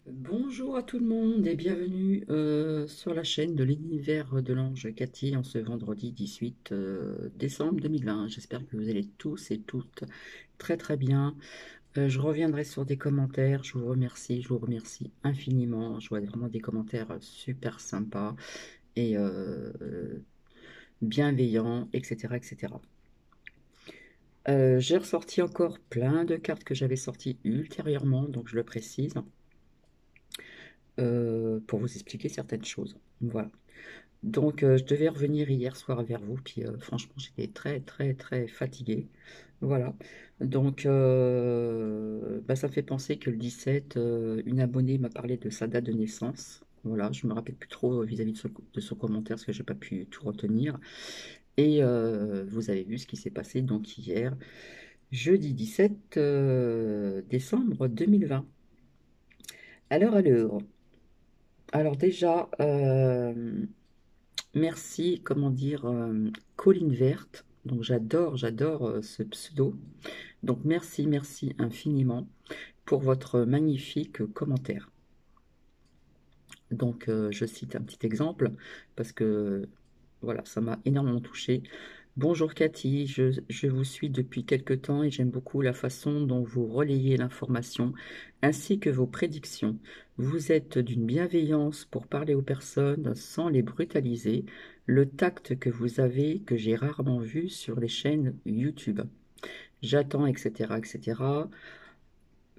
Bonjour à tout le monde et bienvenue sur la chaîne de l'univers de l'ange Cathy en ce vendredi 18 décembre 2020. J'espère que vous allez tous et toutes très très bien. Je reviendrai sur des commentaires. Je vous remercie infiniment. Je vois vraiment des commentaires super sympas et bienveillants, etc., etc. J'ai ressorti encore plein de cartes que j'avais sorties ultérieurement, donc je le précise. Pour vous expliquer certaines choses. Voilà. Donc, je devais revenir hier soir vers vous, puis franchement, j'étais très, très, très fatiguée. Voilà. Donc, bah, ça me fait penser que le 17, une abonnée m'a parlé de sa date de naissance. Voilà, je me rappelle plus trop vis-à-vis de son commentaire, parce que j'ai pas pu tout retenir. Et vous avez vu ce qui s'est passé donc hier, jeudi 17 décembre 2020. Alors déjà, merci, comment dire, Colline Verte. Donc j'adore ce pseudo. Donc merci infiniment pour votre magnifique commentaire. Donc je cite un petit exemple parce que voilà, ça m'a énormément touché. Bonjour Cathy, je vous suis depuis quelque temps et j'aime beaucoup la façon dont vous relayez l'information ainsi que vos prédictions. Vous êtes d'une bienveillance pour parler aux personnes sans les brutaliser, le tact que vous avez que j'ai rarement vu sur les chaînes YouTube. J'attends, etc., etc.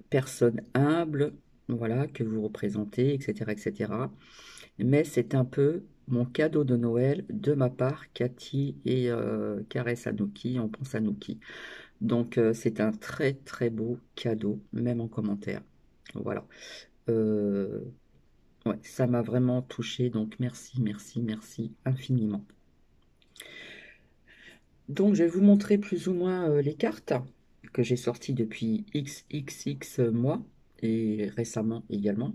Personne humble, voilà, que vous représentez, etc., etc. Mais c'est un peu mon cadeau de Noël de ma part, Cathy et Caresse Anouki, on pense à Nouki. Donc c'est un très très beau cadeau, même en commentaire. Voilà. Euh, ouais, ça m'a vraiment touché, donc merci infiniment. Donc je vais vous montrer plus ou moins les cartes que j'ai sorties depuis XXX mois et récemment également.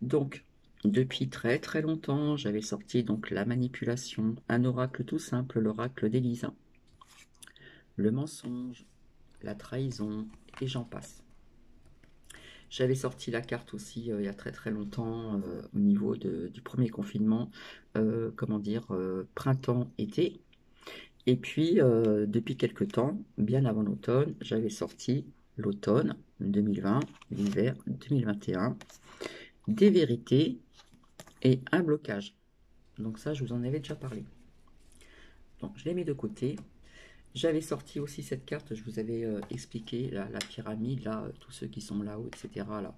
Donc, depuis très très longtemps, j'avais sorti donc la manipulation, un oracle tout simple, l'oracle d'Élisa, le mensonge, la trahison, et j'en passe. J'avais sorti la carte aussi il y a très très longtemps au niveau du premier confinement, comment dire, printemps-été. Et puis, depuis quelque temps, bien avant l'automne, j'avais sorti l'automne 2020, l'hiver 2021, des vérités et un blocage. Donc ça, je vous en avais déjà parlé. Donc je l'ai mis de côté. J'avais sorti aussi cette carte, je vous avais expliqué la pyramide, là, tous ceux qui sont là-haut, etc. Là,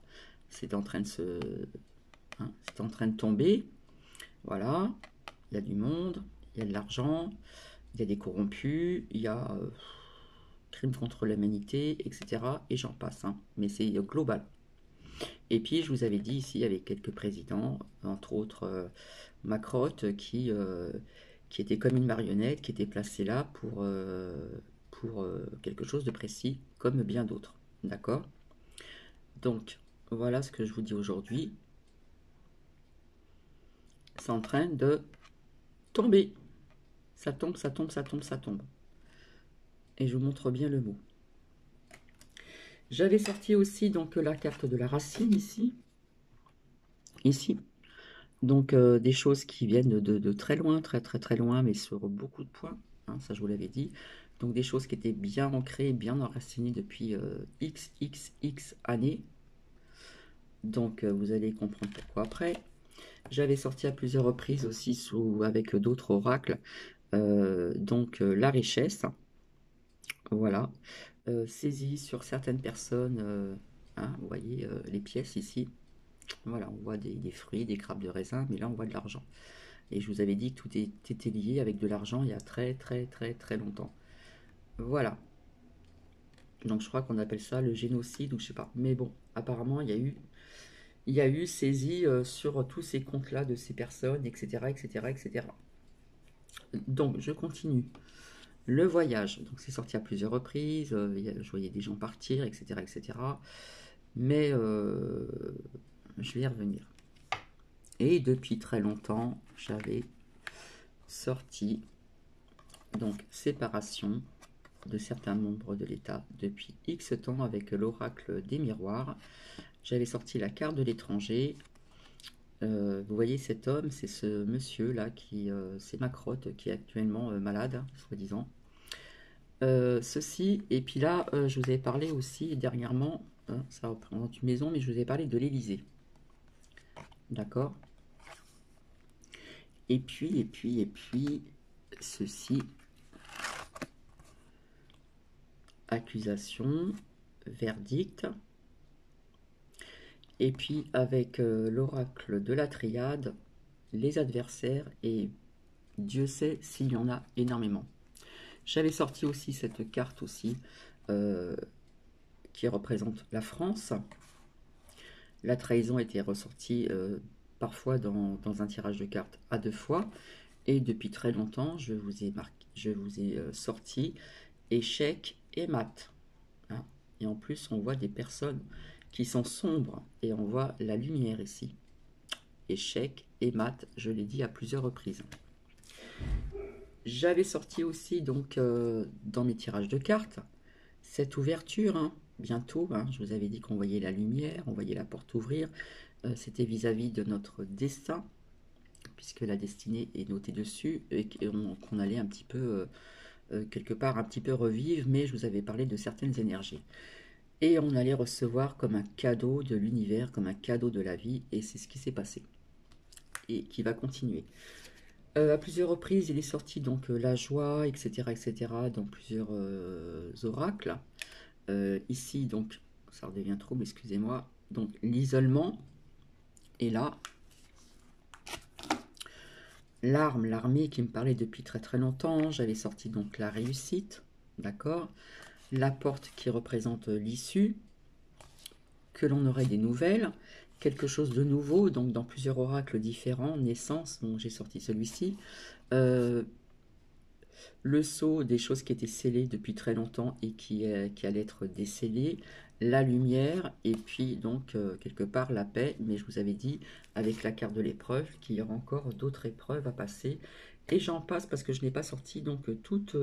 c'est en train de se, hein, c'est en train de tomber. Voilà, il y a du monde, il y a de l'argent, il y a des corrompus, il y a crimes contre l'humanité, etc. Et j'en passe, hein. Mais c'est global. Et puis je vous avais dit ici, il y avait quelques présidents, entre autres Macrotte, qui était comme une marionnette, qui était placée là pour quelque chose de précis, comme bien d'autres. D'accord? Donc, voilà ce que je vous dis aujourd'hui. C'est en train de tomber. Ça tombe, ça tombe, ça tombe, ça tombe. Et je vous montre bien le mot. J'avais sorti aussi donc la carte de la racine ici. Ici. Donc des choses qui viennent de très loin, très très très loin, mais sur beaucoup de points, hein, ça je vous l'avais dit. Donc des choses qui étaient bien ancrées, bien enracinées depuis XXX années. Donc vous allez comprendre pourquoi après. J'avais sorti à plusieurs reprises aussi avec d'autres oracles, la richesse, voilà, saisie sur certaines personnes, hein, vous voyez les pièces ici, voilà, on voit des fruits, des grappes de raisin, mais là on voit de l'argent. Et je vous avais dit que tout était lié avec de l'argent il y a très très très très longtemps. Voilà. Donc je crois qu'on appelle ça le génocide ou je sais pas. Mais bon, apparemment il y a eu saisie sur tous ces comptes-là de ces personnes, etc., etc., etc. Donc je continue. Le voyage, donc c'est sorti à plusieurs reprises. Je voyais des gens partir, etc., etc. Mais je vais y revenir. Et depuis très longtemps, j'avais sorti donc séparation de certains membres de l'État depuis X temps avec l'oracle des miroirs, j'avais sorti la carte de l'étranger. Vous voyez cet homme, c'est ce monsieur là qui, c'est Macrotte qui est actuellement malade, soi-disant. Ceci, et puis là, je vous avais parlé aussi dernièrement, ça représente une maison, mais je vous ai parlé de l'Élysée. D'accord? Et puis, ceci, accusation, verdict. Et puis avec l'oracle de la triade, les adversaires, et Dieu sait s'il y en a énormément. J'avais sorti aussi cette carte aussi, euh, qui représente la France. La trahison était ressortie parfois dans un tirage de cartes à 2 fois. Et depuis très longtemps, je vous ai sorti échec et mat. Hein. Et en plus, on voit des personnes qui sont sombres et on voit la lumière ici. Échec et mat, je l'ai dit à plusieurs reprises. J'avais sorti aussi donc dans mes tirages de cartes cette ouverture, hein, bientôt. Hein, je vous avais dit qu'on voyait la lumière, on voyait la porte ouvrir. C'était vis-à-vis de notre destin, puisque la destinée est notée dessus et qu'on allait un petit peu quelque part un petit peu revivre, mais je vous avais parlé de certaines énergies. Et on allait recevoir comme un cadeau de l'univers, comme un cadeau de la vie, et c'est ce qui s'est passé et qui va continuer. À plusieurs reprises, il est sorti donc la joie, etc., dans plusieurs oracles. Ici, donc, ça redevient trouble, excusez-moi. Donc, l'isolement. Et là, l'arme, l'armée qui me parlait depuis très très longtemps. J'avais sorti donc la réussite, d'accord. La porte qui représente l'issue, que l'on aurait des nouvelles, quelque chose de nouveau, donc dans plusieurs oracles différents, naissance, donc j'ai sorti celui-ci. Le sceau des choses qui étaient scellées depuis très longtemps et qui allaient être décellées, la lumière, et puis donc quelque part la paix, mais je vous avais dit avec la carte de l'épreuve qu'il y aura encore d'autres épreuves à passer, et j'en passe parce que je n'ai pas sorti donc toutes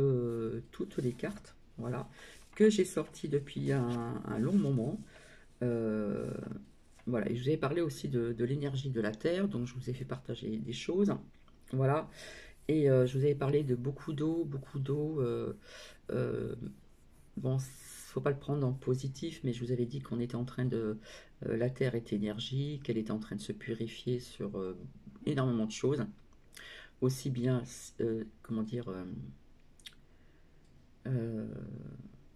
les cartes, voilà, que j'ai sorti depuis un long moment. Euh, voilà, et je vous avais parlé aussi de l'énergie de la Terre, donc je vous ai fait partager des choses, voilà. Et je vous avais parlé de beaucoup d'eau, beaucoup d'eau. Euh, bon, faut pas le prendre en positif, mais je vous avais dit qu'on était en train de... la Terre est énergie, qu'elle était en train de se purifier sur énormément de choses. Aussi bien, comment dire, euh,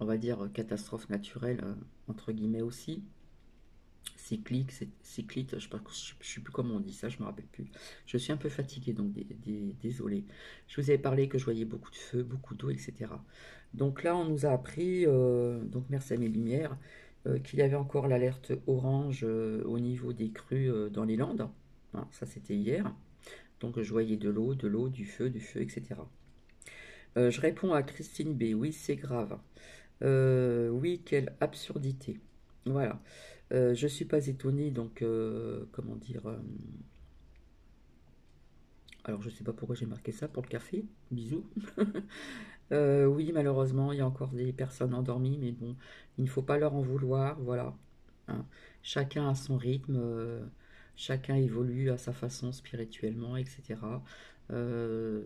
on va dire catastrophe naturelle, entre guillemets aussi. Cyclique, cyclite, je ne sais plus comment on dit ça, je me rappelle plus. Je suis un peu fatiguée, donc désolé. Je vous avais parlé que je voyais beaucoup de feu, beaucoup d'eau, etc. Donc là, on nous a appris, donc merci à mes lumières, qu'il y avait encore l'alerte orange au niveau des crues dans les Landes. Hein, ça, c'était hier. Donc je voyais de l'eau, du feu, etc. Je réponds à Christine B. Oui, c'est grave. Oui, quelle absurdité. Voilà. Je suis pas étonnée, donc, comment dire. Alors, je sais pas pourquoi j'ai marqué ça pour le café. Bisous. Oui, malheureusement, il y a encore des personnes endormies, mais bon, il ne faut pas leur en vouloir. Voilà. Hein. Chacun a son rythme, chacun évolue à sa façon spirituellement, etc. Euh,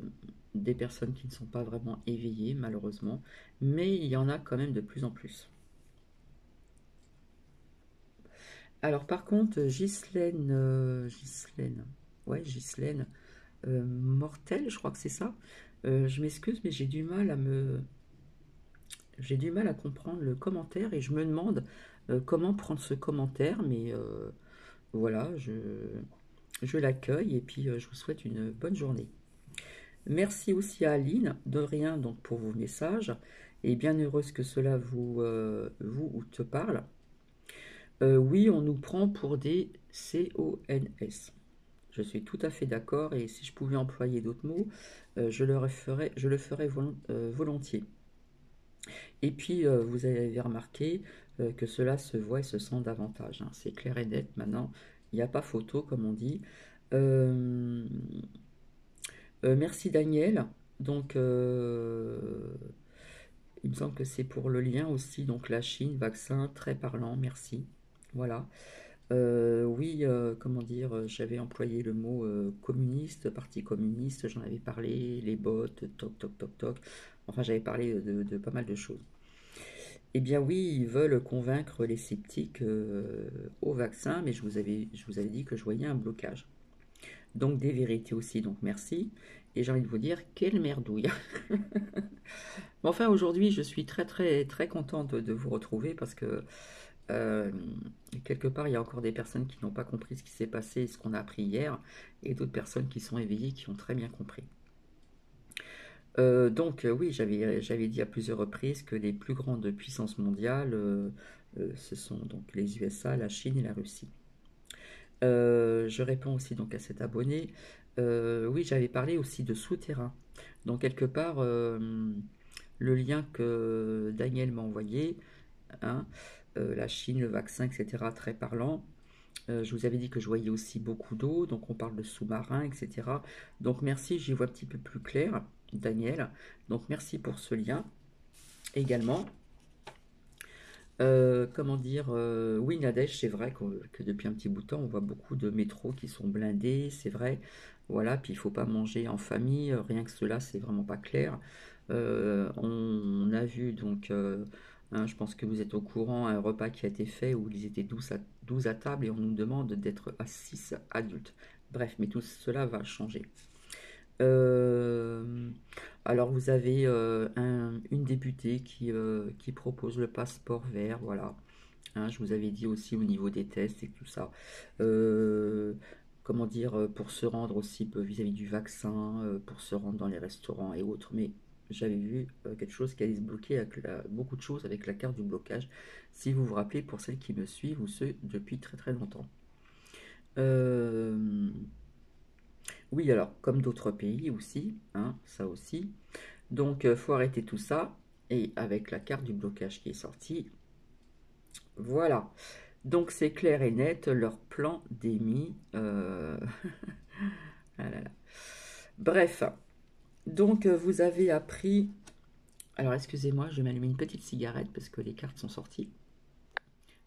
des personnes qui ne sont pas vraiment éveillées, malheureusement, mais il y en a quand même de plus en plus. Alors par contre, Ghislaine, Mortel, je crois que c'est ça. Je m'excuse, mais j'ai du mal à comprendre le commentaire et je me demande comment prendre ce commentaire, mais voilà, je l'accueille et puis je vous souhaite une bonne journée. Merci aussi à Aline, de rien donc pour vos messages et bien heureuse que cela vous ou te parle. Oui, on nous prend pour des CONS. Je suis tout à fait d'accord et si je pouvais employer d'autres mots, je le ferais volontiers. Et puis, vous avez remarqué que cela se voit et se sent davantage. Hein. C'est clair et net maintenant. Il n'y a pas photo, comme on dit. Euh, merci Daniel. Donc, il me semble que c'est pour le lien aussi. Donc, la Chine, vaccin, très parlant. Merci. Voilà. Oui, comment dire, j'avais employé le mot communiste, parti communiste, j'en avais parlé, les bots, toc, toc, toc, toc. Enfin, j'avais parlé de pas mal de choses. Eh bien oui, ils veulent convaincre les sceptiques au vaccin, mais je vous avais dit que je voyais un blocage. Donc des vérités aussi, donc merci. Et j'ai envie de vous dire, quelle merdouille. Mais enfin, aujourd'hui, je suis très très très contente de vous retrouver parce que euh, quelque part, il y a encore des personnes qui n'ont pas compris ce qui s'est passé et ce qu'on a appris hier, et d'autres personnes qui sont éveillées qui ont très bien compris. Oui, j'avais dit à plusieurs reprises que les plus grandes puissances mondiales, ce sont donc les USA, la Chine et la Russie. Je réponds aussi donc à cet abonné. Oui, j'avais parlé aussi de souterrain. Donc quelque part, le lien que Daniel m'a envoyé, hein, la Chine, le vaccin, etc., très parlant. Je vous avais dit que je voyais aussi beaucoup d'eau, donc on parle de sous-marins, etc. Donc merci, j'y vois un petit peu plus clair, Daniel. Donc merci pour ce lien également. Comment dire, oui, Nadège, c'est vrai que depuis un petit bout de temps, on voit beaucoup de métros qui sont blindés, c'est vrai. Voilà, puis il faut pas manger en famille, rien que cela, c'est vraiment pas clair. On a vu donc, hein, je pense que vous êtes au courant, un repas qui a été fait où ils étaient 12 à table et on nous demande d'être à 6 adultes. Bref, mais tout cela va changer. Euh, alors vous avez une députée qui propose le passeport vert, voilà. Hein, je vous avais dit aussi au niveau des tests et tout ça. Euh, comment dire, pour se rendre aussi vis-à-vis du vaccin, pour se rendre dans les restaurants et autres. Mais j'avais vu quelque chose qui allait se bloquer avec beaucoup de choses avec la carte du blocage. Si vous vous rappelez, pour celles qui me suivent ou ceux depuis très très longtemps. Euh, oui, alors, comme d'autres pays aussi, hein, ça aussi. Donc, faut arrêter tout ça. Et avec la carte du blocage qui est sortie, voilà. Donc, c'est clair et net, leur plan démis. Ah là là. Bref, donc vous avez appris. Alors, excusez-moi, je vais m'allumer une petite cigarette parce que les cartes sont sorties.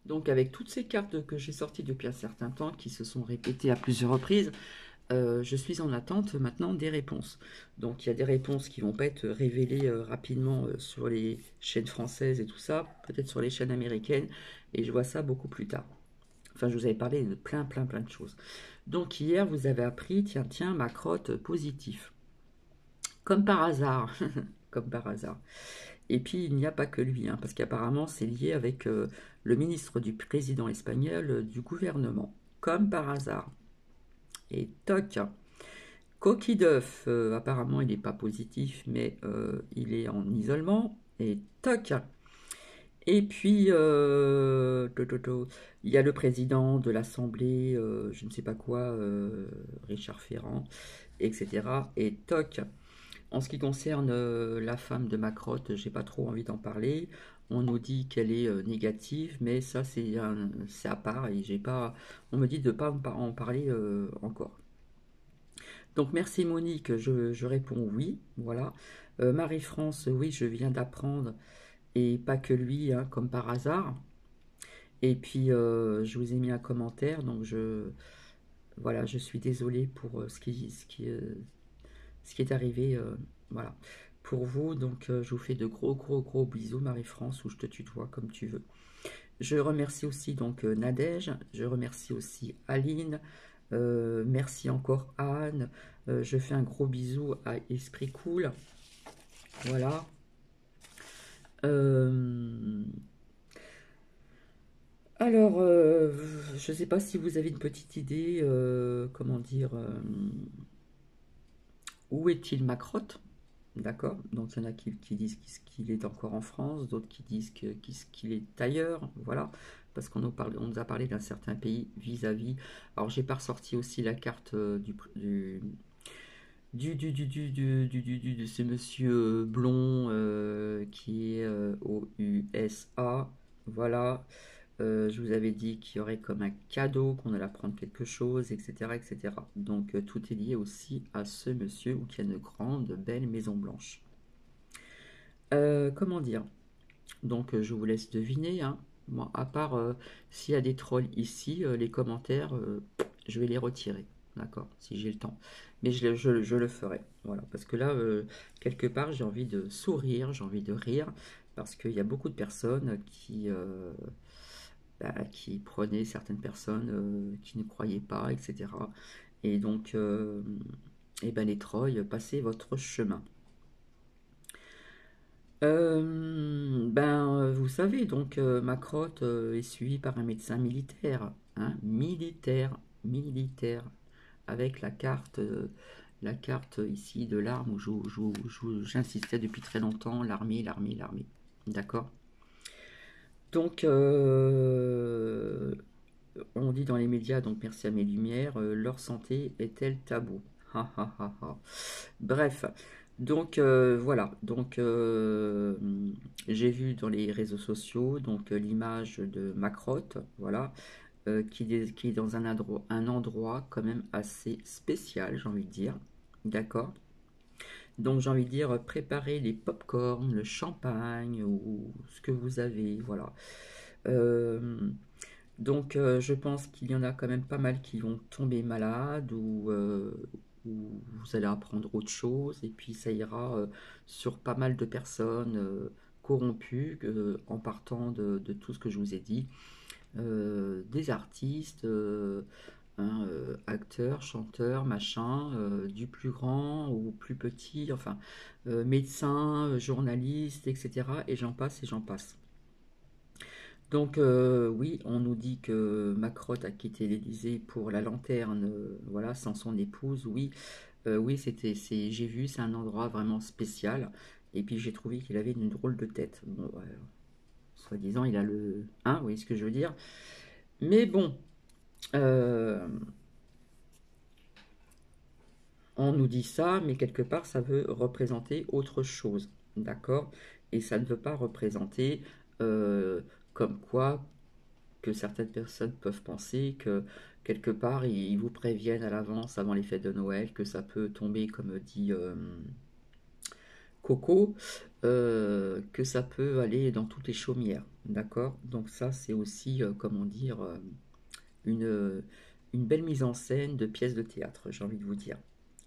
Donc, avec toutes ces cartes que j'ai sorties depuis un certain temps, qui se sont répétées à plusieurs reprises, je suis en attente maintenant des réponses. Donc il y a des réponses qui vont pas être révélées rapidement sur les chaînes françaises et tout ça, peut-être sur les chaînes américaines, et je vois ça beaucoup plus tard. Enfin, je vous avais parlé de plein, plein, plein de choses. Donc hier, vous avez appris, tiens, tiens, ma crotte positif. Comme par hasard, comme par hasard. Et puis il n'y a pas que lui, hein, parce qu'apparemment c'est lié avec le ministre du président espagnol du gouvernement. Comme par hasard. Et toc, Coquille d'œuf, apparemment il n'est pas positif, mais il est en isolement. Et toc. Et puis, il y a le président de l'Assemblée, je ne sais pas quoi, Richard Ferrand, etc. Et toc. En ce qui concerne la femme de Macrotte, j'ai pas trop envie d'en parler. On nous dit qu'elle est négative, mais ça c'est à part et j'ai pas. On me dit de ne pas en parler encore. Donc merci Monique, je réponds oui, voilà. Marie-France, oui, je viens d'apprendre, et pas que lui, hein, comme par hasard. Et puis je vous ai mis un commentaire, donc voilà, je suis désolée pour ce qui est arrivé, voilà, pour vous. Donc je vous fais de gros gros gros bisous Marie-France, ou je te tutoie comme tu veux. Je remercie aussi donc Nadège, je remercie aussi Aline, merci encore Anne, je fais un gros bisou à Esprit Cool, voilà. Euh, alors, je ne sais pas si vous avez une petite idée, comment dire, où est-il Macrotte? D'accord? Donc il y en a qui disent qu'il est encore en France, d'autres qui disent qu'il est ailleurs, voilà, parce on nous a parlé d'un certain pays vis-à-vis. Alors j'ai pas ressorti aussi la carte de ce monsieur blond qui est aux USA, voilà. Je vous avais dit qu'il y aurait comme un cadeau, qu'on allait apprendre quelque chose, etc., etc. Donc tout est lié aussi à ce monsieur où qui a une grande, belle maison blanche. Comment dire? Donc je vous laisse deviner, hein. Moi, à part s'il y a des trolls ici, les commentaires, je vais les retirer, d'accord, si j'ai le temps. Mais je le ferai, voilà, parce que là, quelque part, j'ai envie de sourire, j'ai envie de rire, parce qu'il y a beaucoup de personnes qui prenaient certaines personnes qui ne croyaient pas, etc. Et donc, eh ben, les trolls, passez votre chemin. Vous savez, donc ma crotte est suivie par un médecin militaire, hein, militaire, avec la carte ici de l'arme où j'insistais depuis très longtemps, l'armée. D'accord? Donc, on dit dans les médias, donc merci à mes lumières, leur santé est-elle tabou? Ha, ha, ha, ha. Bref, donc voilà, donc j'ai vu dans les réseaux sociaux donc l'image de Macrotte, voilà, qui est dans un endroit quand même assez spécial, j'ai envie de dire, d'accord. Donc j'ai envie de dire préparez les pop-corn, le champagne ou ce que vous avez, voilà. Euh, donc je pense qu'il y en a quand même pas mal qui vont tomber malades ou vous allez apprendre autre chose et puis ça ira sur pas mal de personnes corrompues en partant de tout ce que je vous ai dit. Des artistes, acteurs, chanteurs, machin, du plus grand au plus petit, enfin médecins, journalistes, etc. Et j'en passe et j'en passe. Donc oui, on nous dit que Macrotte a quitté l'Élysée pour la lanterne, voilà, sans son épouse. Oui, oui, j'ai vu, c'est un endroit vraiment spécial. Et puis j'ai trouvé qu'il avait une drôle de tête. Bon, ouais, soi-disant, il a le, hein, vous voyez ce que je veux dire. Mais bon, euh, on nous dit ça, mais quelque part, ça veut représenter autre chose, d'accord? Et ça ne veut pas représenter euh, comme quoi que certaines personnes peuvent penser que quelque part ils vous préviennent à l'avance avant les fêtes de Noël que ça peut tomber comme dit Coco, que ça peut aller dans toutes les chaumières, d'accord? Donc ça c'est aussi comment dire une, une belle mise en scène de pièces de théâtre, j'ai envie de vous dire.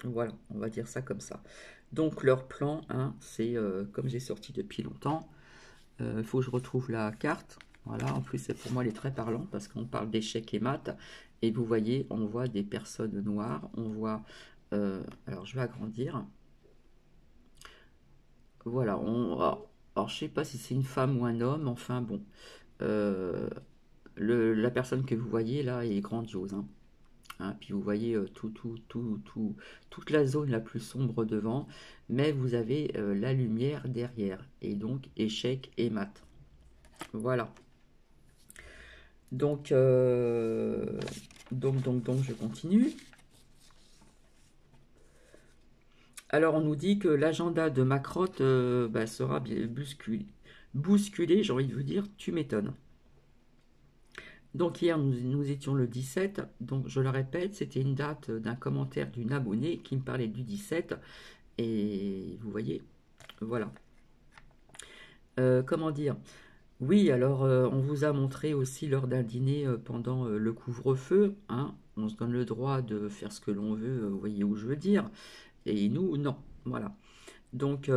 Voilà, on va dire ça comme ça. Donc leur plan, hein, c'est comme j'ai sorti depuis longtemps, il faut que je retrouve la carte. Voilà, en plus, pour moi, elle est très parlante parce qu'on parle d'échecs et maths. Et vous voyez, on voit des personnes noires. On voit. Alors, je vais agrandir. Voilà. Alors, je sais pas si c'est une femme ou un homme. Enfin, bon. Euh, la personne que vous voyez là est grandiose, hein. Hein, puis vous voyez toute la zone la plus sombre devant. Mais vous avez la lumière derrière. Et donc, échecs et maths. Voilà. Donc, je continue. Alors, on nous dit que l'agenda de Macrotte sera bousculé, j'ai envie de vous dire, tu m'étonnes. Donc, hier, nous étions le 17. Donc, je le répète, c'était une date d'un commentaire d'une abonnée qui me parlait du 17. Et vous voyez, voilà. Comment dire? Oui, alors on vous a montré aussi lors d'un dîner pendant le couvre-feu, hein, on se donne le droit de faire ce que l'on veut, vous voyez où je veux dire, et nous, non, voilà. Donc,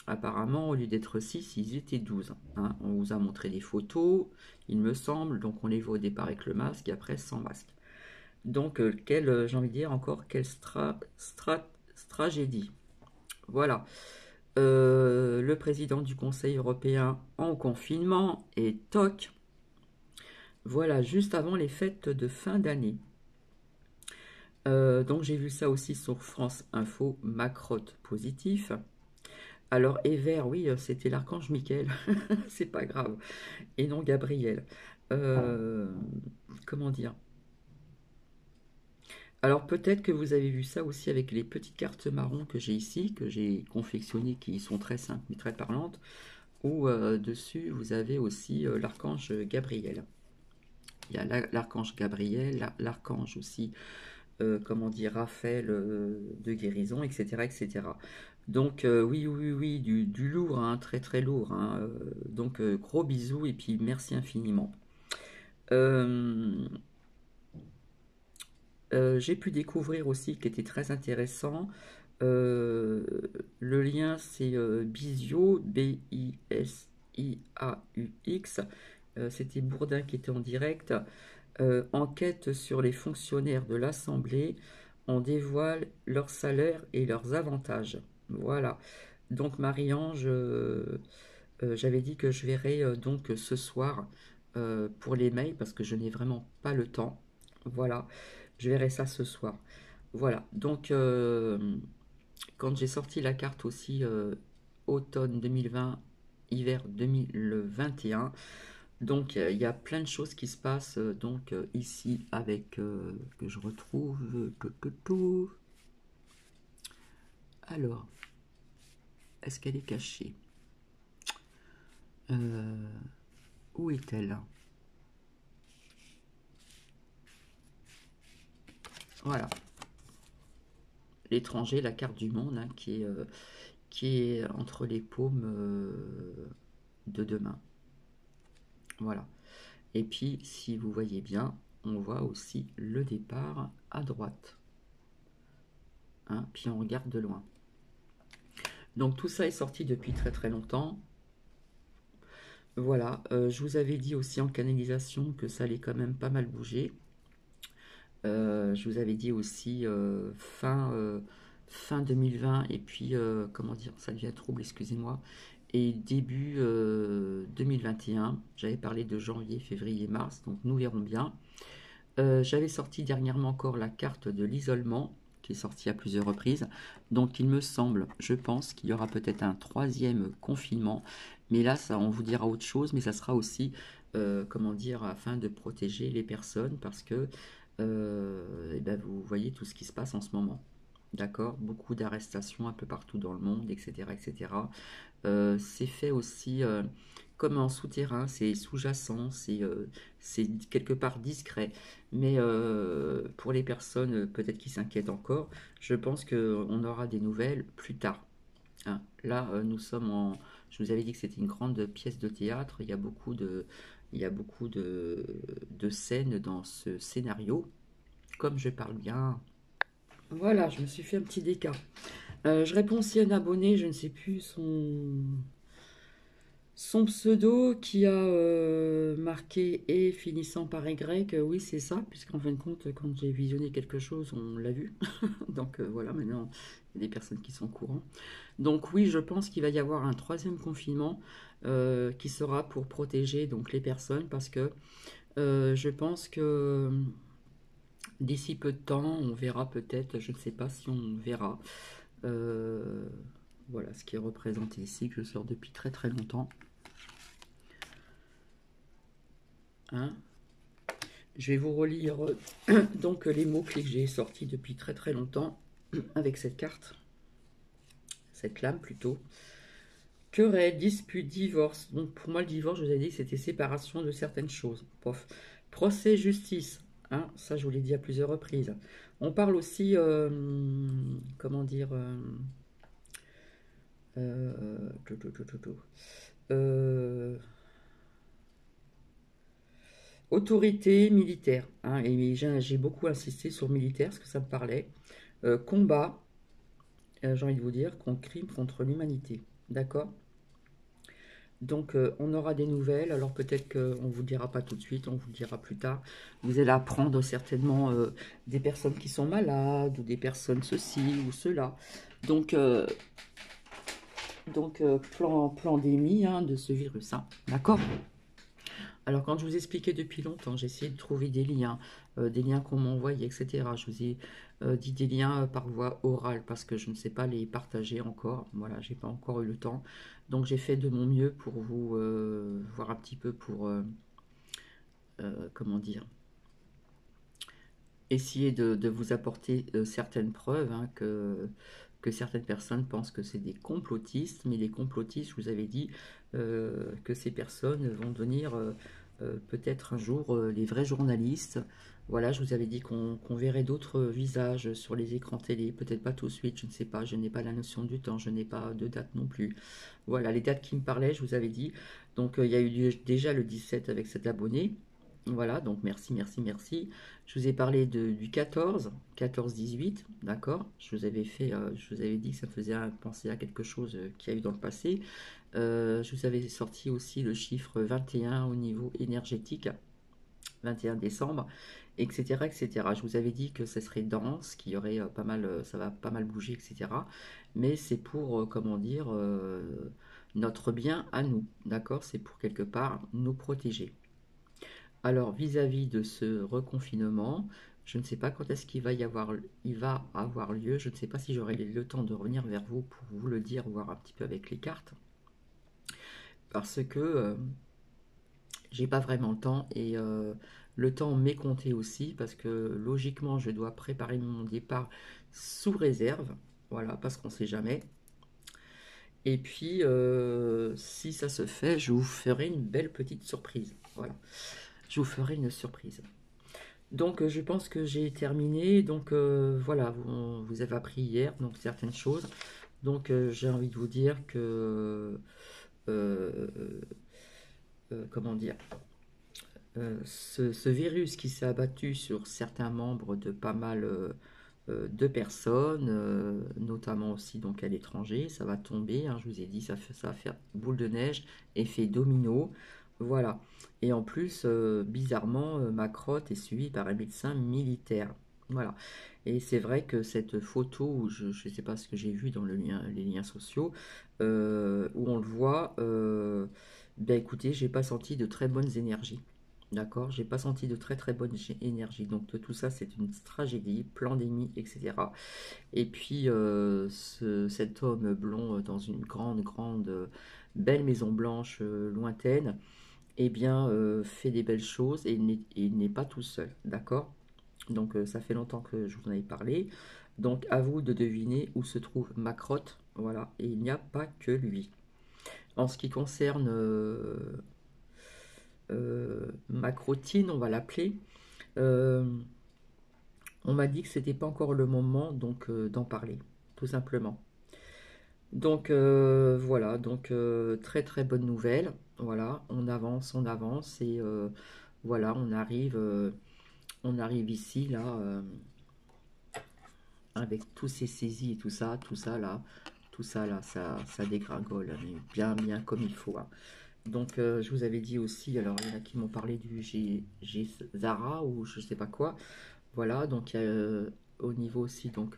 apparemment, au lieu d'être 6, ils étaient 12, hein. On vous a montré des photos, il me semble, donc on les voit au départ avec le masque et après sans masque. Donc, j'ai envie de dire encore, quelle tragédie. Voilà. Le président du Conseil européen en confinement et toc, voilà, juste avant les fêtes de fin d'année. Donc j'ai vu ça aussi sur France Info, Macrotte positif. Alors Ever, oui, c'était l'archange Michael, c'est pas grave, et non Gabriel. Euh, comment dire? Alors peut-être que vous avez vu ça aussi avec les petites cartes marron que j'ai ici, que j'ai confectionnées, qui sont très simples mais très parlantes, où dessus vous avez aussi l'archange Gabriel. Il y a l'archange Gabriel, l'archange aussi, comment dire, Raphaël de guérison, etc., etc. Donc oui, oui, oui, du lourd, hein, très très lourd, hein, donc gros bisous et puis merci infiniment. Euh, j'ai pu découvrir aussi, qui était très intéressant, euh, le lien c'est Bisio, Bisiaux. C'était Bourdin qui était en direct. Enquête sur les fonctionnaires de l'Assemblée. On dévoile leurs salaires et leurs avantages. Voilà. Donc Marie-Ange, j'avais dit que je verrais donc ce soir pour les mails parce que je n'ai vraiment pas le temps. Voilà, je verrai ça ce soir. Voilà, donc quand j'ai sorti la carte aussi automne 2020, hiver 2021, donc il y a plein de choses qui se passent donc ici avec que je retrouve tout. Alors, est-ce qu'elle est cachée? Euh, Où est-elle? Voilà, l'étranger, la carte du monde hein, qui est entre les paumes de deux mains. Voilà. Et puis, si vous voyez bien, on voit aussi le départ à droite. Hein, puis on regarde de loin. Donc tout ça est sorti depuis très très longtemps. Voilà, je vous avais dit aussi en canalisation que ça allait quand même pas mal bouger. Je vous avais dit aussi fin 2020 et puis comment dire, ça devient trouble, excusez-moi. Et début 2021, j'avais parlé de janvier, février, mars, donc nous verrons bien. J'avais sorti dernièrement encore la carte de l'isolement, qui est sortie à plusieurs reprises. Donc il me semble, je pense qu'il y aura peut-être un troisième confinement. Mais là, ça, on vous dira autre chose, mais ça sera aussi, comment dire, afin de protéger les personnes, parce que eh ben, vous voyez tout ce qui se passe en ce moment. D'accord? Beaucoup d'arrestations un peu partout dans le monde, etc. etc. C'est fait aussi comme en souterrain, c'est sous-jacent, c'est quelque part discret. Mais pour les personnes peut-être qui s'inquiètent encore, je pense qu'on aura des nouvelles plus tard. Hein. Là, nous sommes en... Je vous avais dit que c'était une grande pièce de théâtre, il y a beaucoup de scènes dans ce scénario. Comme je parle bien, voilà, je me suis fait un petit déca. Je réponds aussi à un abonné, je ne sais plus son pseudo qui a marqué et finissant par Y, oui c'est ça, puisqu'en fin de compte, quand j'ai visionné quelque chose, on l'a vu. Donc voilà, maintenant, il y a des personnes qui sont au courant. Donc oui, je pense qu'il va y avoir un troisième confinement qui sera pour protéger donc les personnes, parce que je pense que d'ici peu de temps, on verra peut-être, je ne sais pas si on verra. Euh, voilà ce qui est représenté ici, que je sors depuis très très longtemps. Hein. Je vais vous relire donc les mots-clés que j'ai sortis depuis très très longtemps avec cette carte, cette lame plutôt. Querelle, dispute, divorce. Donc pour moi le divorce, je vous ai dit que c'était séparation de certaines choses. Pof. Procès, justice. Hein, ça je vous l'ai dit à plusieurs reprises. On parle aussi, comment dire, tout, tout, tout, tout, tout. Euh, autorité militaire. Hein, et j'ai beaucoup insisté sur militaire parce que ça me parlait. Combat, j'ai envie de vous dire, contre crime contre l'humanité. D'accord. Donc on aura des nouvelles, alors peut-être qu'on ne vous le dira pas tout de suite, on vous le dira plus tard. Vous allez apprendre certainement des personnes qui sont malades, ou des personnes ceci ou cela. Donc, pandémie hein, de ce virus. Hein. D'accord. Alors, quand je vous expliquais depuis longtemps, j'ai essayé de trouver des liens qu'on m'envoyait, etc. Je vous ai dit des liens par voie orale parce que je ne sais pas les partager encore. Voilà, j'ai pas encore eu le temps. Donc, j'ai fait de mon mieux pour vous voir un petit peu pour, comment dire, essayer de vous apporter certaines preuves hein, que certaines personnes pensent que c'est des complotistes, mais les complotistes, je vous avais dit que ces personnes vont devenir peut-être un jour les vrais journalistes. Voilà, je vous avais dit qu'on verrait d'autres visages sur les écrans télé, peut-être pas tout de suite, je ne sais pas, je n'ai pas la notion du temps, je n'ai pas de date non plus. Voilà, les dates qui me parlaient, je vous avais dit. Donc il y a eu déjà le 17 avec cet abonné. Voilà, donc merci, merci, merci. Je vous ai parlé du 14, 14-18, d'accord. Je vous avais dit que ça me faisait penser à quelque chose qu'il y a eu dans le passé. Je vous avais sorti aussi le chiffre 21 au niveau énergétique, 21 décembre, etc., etc. Je vous avais dit que ça serait dense, qu'il y aurait pas mal, ça va pas mal bouger, etc. Mais c'est pour, comment dire, notre bien à nous, d'accord. C'est pour quelque part nous protéger. Alors, vis-à-vis de ce reconfinement, je ne sais pas quand est-ce il va avoir lieu. Je ne sais pas si j'aurai le temps de revenir vers vous pour vous le dire, voir un petit peu avec les cartes, parce que j'ai pas vraiment le temps et le temps m'est compté aussi parce que logiquement je dois préparer mon départ sous réserve, voilà, parce qu'on sait jamais. Et puis si ça se fait, je vous ferai une belle petite surprise. Voilà, je vous ferai une surprise. Donc je pense que j'ai terminé. Donc voilà, vous avez appris hier donc certaines choses. Donc j'ai envie de vous dire que euh, comment dire, ce virus qui s'est abattu sur certains membres de pas mal de personnes, notamment aussi donc à l'étranger, ça va tomber, hein, je vous ai dit, ça va faire boule de neige, effet domino, voilà. Et en plus, bizarrement, ma crotte est suivie par un médecin militaire. Voilà. Et c'est vrai que cette photo, où je ne sais pas ce que j'ai vu dans les liens sociaux, où on le voit, ben écoutez, j'ai pas senti de très bonnes énergies. D'accord, j'ai pas senti de très très bonne énergie. Donc tout ça, c'est une tragédie, pandémie, etc. Et puis cet homme blond dans une grande, grande, belle maison blanche lointaine, eh bien, fait des belles choses et il n'est pas tout seul. D'accord. Donc ça fait longtemps que je vous en ai parlé. Donc à vous de deviner où se trouve Macrotte. Voilà, et il n'y a pas que lui. En ce qui concerne Macrotine, on va l'appeler. Euh, on m'a dit que c'était pas encore le moment donc d'en parler, tout simplement. Donc voilà, donc très très bonne nouvelle. Voilà, on avance et voilà, on arrive ici là avec tous ces saisies et tout ça là, ça dégringole, hein, mais bien bien comme il faut, hein. Donc je vous avais dit aussi, alors il y en a qui m'ont parlé du Zara ou je sais pas quoi. Voilà, donc au niveau aussi donc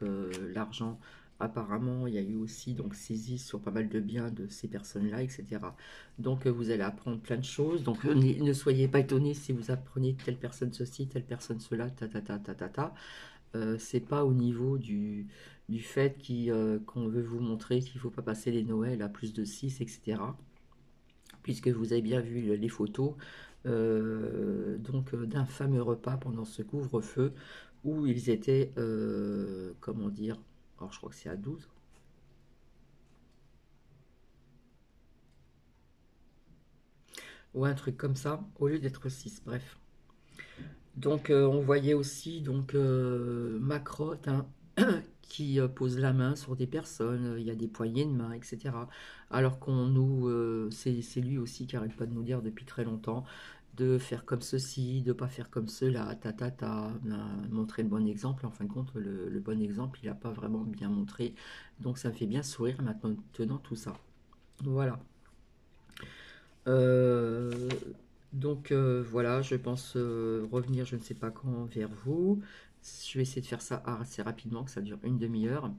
l'argent, apparemment il y a eu aussi donc saisie sur pas mal de biens de ces personnes-là, etc. Donc vous allez apprendre plein de choses. Donc ne soyez pas étonnés si vous apprenez telle personne ceci, telle personne cela, ta ta ta ta ta ta. C'est pas au niveau du fait qu'on veut vous montrer qu'il faut pas passer les Noëls à plus de 6, etc. Puisque vous avez bien vu les photos donc d'un fameux repas pendant ce couvre-feu où ils étaient, comment dire, alors je crois que c'est à 12 ou un truc comme ça, au lieu d'être 6, bref. Donc on voyait aussi donc Macrotte, hein, qui pose la main sur des personnes, il y a des poignées de main, etc. Alors qu'on nous, c'est lui aussi qui arrête pas de nous dire depuis très longtemps de faire comme ceci, de pas faire comme cela, montrer le bon exemple. En fin de compte, le bon exemple, il n'a pas vraiment bien montré. Donc ça me fait bien sourire maintenant tout ça. Voilà. Euh, donc voilà, je pense revenir, je ne sais pas quand, vers vous. Je vais essayer de faire ça assez rapidement, que ça dure une demi-heure.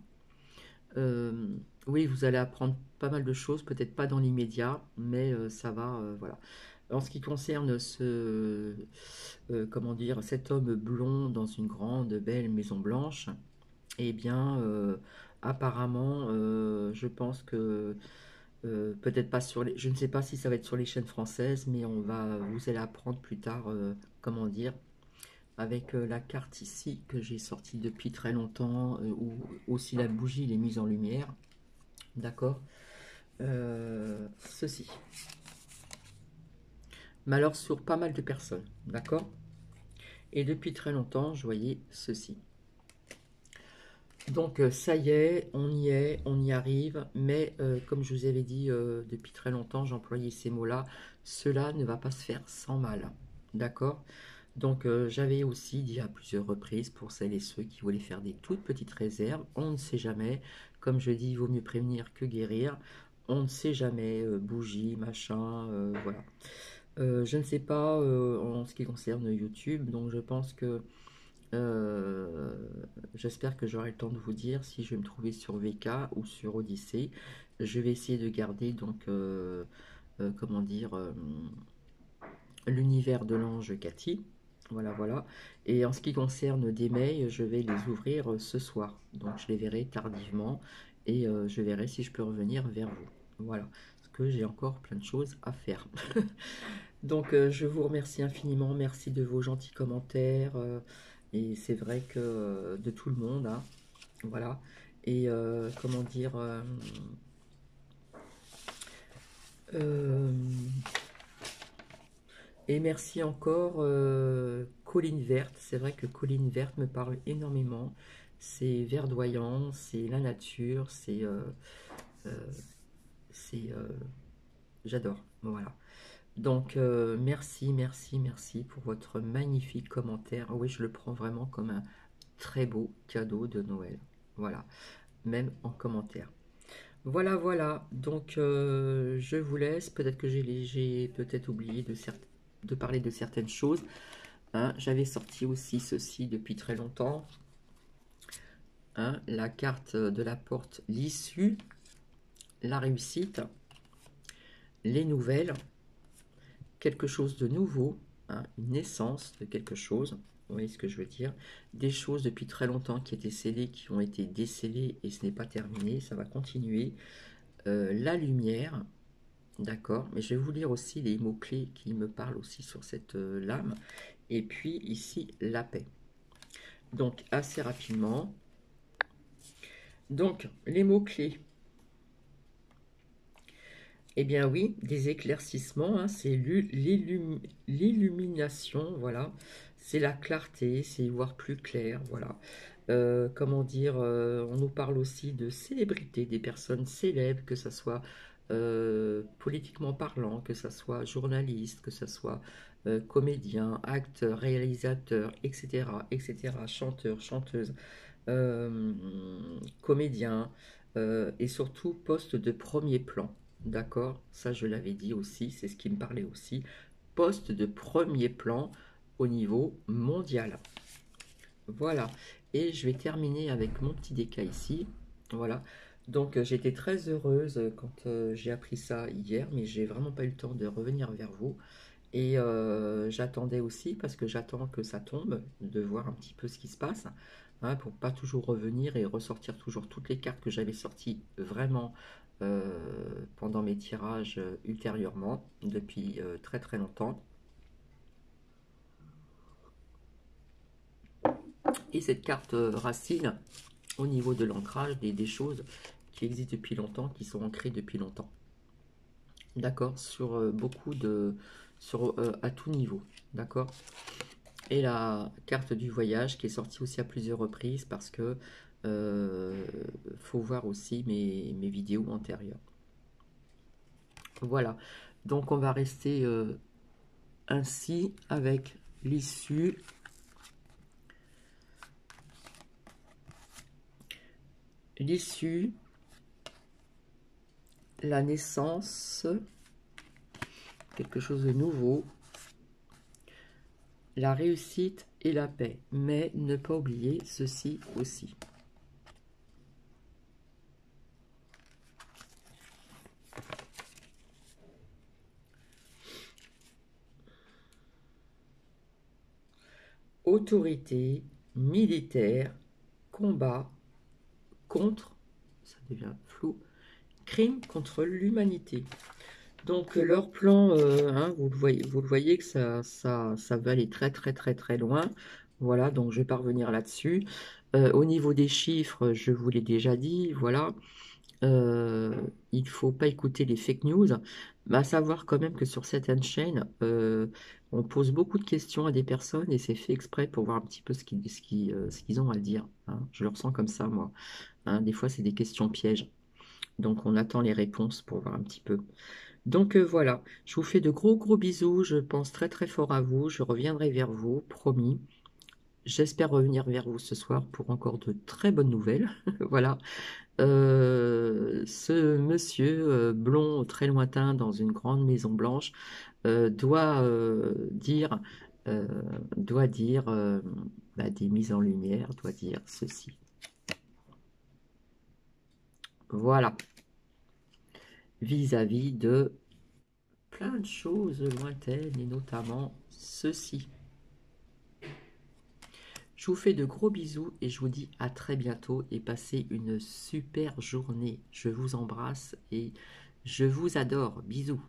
Euh, oui, vous allez apprendre pas mal de choses, peut-être pas dans l'immédiat, mais ça va, voilà. En ce qui concerne comment dire, cet homme blond dans une grande, belle maison blanche, eh bien, apparemment, je pense que peut-être pas sur les, je ne sais pas si ça va être sur les chaînes françaises, mais vous allez apprendre plus tard, comment dire, avec la carte ici que j'ai sortie depuis très longtemps, où aussi la bougie il est mise en lumière, d'accord. Ceci. mais alors sur pas mal de personnes, d'accord? Et depuis très longtemps, je voyais ceci. Donc ça y est, on y arrive, mais comme je vous avais dit depuis très longtemps, j'employais ces mots-là, cela ne va pas se faire sans mal, d'accord? Donc j'avais aussi dit à plusieurs reprises pour celles et ceux qui voulaient faire des toutes petites réserves, on ne sait jamais, comme je dis, il vaut mieux prévenir que guérir, on ne sait jamais, bougie, machin, voilà. Je ne sais pas en ce qui concerne YouTube, donc je pense que euh, j'espère que j'aurai le temps de vous dire si je vais me trouver sur VK ou sur Odyssée. Je vais essayer de garder donc comment dire l'univers de l'ange Cathy. Voilà, voilà. Et en ce qui concerne des mails, je vais les ouvrir ce soir. Donc je les verrai tardivement et je verrai si je peux revenir vers vous. Voilà. Parce que j'ai encore plein de choses à faire. Donc je vous remercie infiniment. Merci de vos gentils commentaires. Et c'est vrai que de tout le monde, hein, voilà. Et comment dire, euh, et merci encore Colline Verte. C'est vrai que Colline Verte me parle énormément. C'est verdoyant, c'est la nature, euh, c'est j'adore. Voilà. Donc merci, merci, merci pour votre magnifique commentaire. Oui, je le prends vraiment comme un très beau cadeau de Noël. Voilà, même en commentaire. Voilà, voilà. Donc, je vous laisse. Peut-être que j'ai peut-être oublié de parler de certaines choses. Hein. J'avais sorti aussi ceci depuis très longtemps. Hein. La carte de la porte, l'issue, la réussite, les nouvelles, quelque chose de nouveau, hein, une naissance de quelque chose. Vous voyez ce que je veux dire? Des choses depuis très longtemps qui étaient scellées, qui ont été décellées et ce n'est pas terminé. Ça va continuer. La lumière. D'accord, mais je vais vous lire aussi les mots-clés qui me parlent aussi sur cette lame. Et puis ici, la paix. Donc, assez rapidement. Donc, les mots-clés. Eh bien oui, des éclaircissements, hein, c'est l'illumination, voilà. C'est la clarté, c'est y voir plus clair, voilà. Comment dire, on nous parle aussi de célébrités, des personnes célèbres, que ce soit politiquement parlant, que ce soit journaliste, que ce soit comédien, acteur, réalisateur, etc., etc., chanteur, chanteuse, euh, comédien, et surtout poste de premier plan. D'accord, ça je l'avais dit aussi, c'est ce qui me parlait aussi. Poste de premier plan au niveau mondial. Voilà, et je vais terminer avec mon petit déca ici. Voilà, donc j'étais très heureuse quand j'ai appris ça hier, mais j'ai vraiment pas eu le temps de revenir vers vous. Et j'attendais aussi, parce que j'attends que ça tombe, de voir un petit peu ce qui se passe, hein, pour pas toujours revenir et ressortir toujours toutes les cartes que j'avais sorties vraiment pendant mes tirages ultérieurement, depuis très très longtemps. Et cette carte racine, au niveau de l'ancrage, des choses qui existent depuis longtemps, qui sont ancrées depuis longtemps. D'accord, sur beaucoup de... à tout niveau, d'accord. Et la carte du voyage qui est sortie aussi à plusieurs reprises parce que faut voir aussi mes vidéos antérieures. Voilà, donc on va rester ainsi avec l'issue. L'issue, la naissance, quelque chose de nouveau, la réussite et la paix. Mais ne pas oublier ceci aussi. Autorité, militaire, combat, contre, ça devient flou, crime contre l'humanité. Donc leur plan, hein, vous le voyez que ça va aller très très très très loin. Voilà, donc je vais pas revenir là-dessus. Au niveau des chiffres, je vous l'ai déjà dit, voilà. Il faut pas écouter les fake news, mais à savoir quand même que sur certaines chaînes, on pose beaucoup de questions à des personnes et c'est fait exprès pour voir un petit peu ce qu'ils ont à dire, hein. Je le ressens comme ça, moi, hein. Des fois, c'est des questions pièges, donc on attend les réponses pour voir un petit peu. Donc voilà, je vous fais de gros gros bisous, je pense très très fort à vous, je reviendrai vers vous, promis. J'espère revenir vers vous ce soir pour encore de très bonnes nouvelles. Voilà. Ce monsieur blond très lointain dans une grande maison blanche doit dire, euh, doit dire bah, des mises en lumière, doit dire ceci. Voilà, vis-à-vis de plein de choses lointaines et notamment ceci. Je vous fais de gros bisous et je vous dis à très bientôt et passez une super journée. Je vous embrasse et je vous adore. Bisous.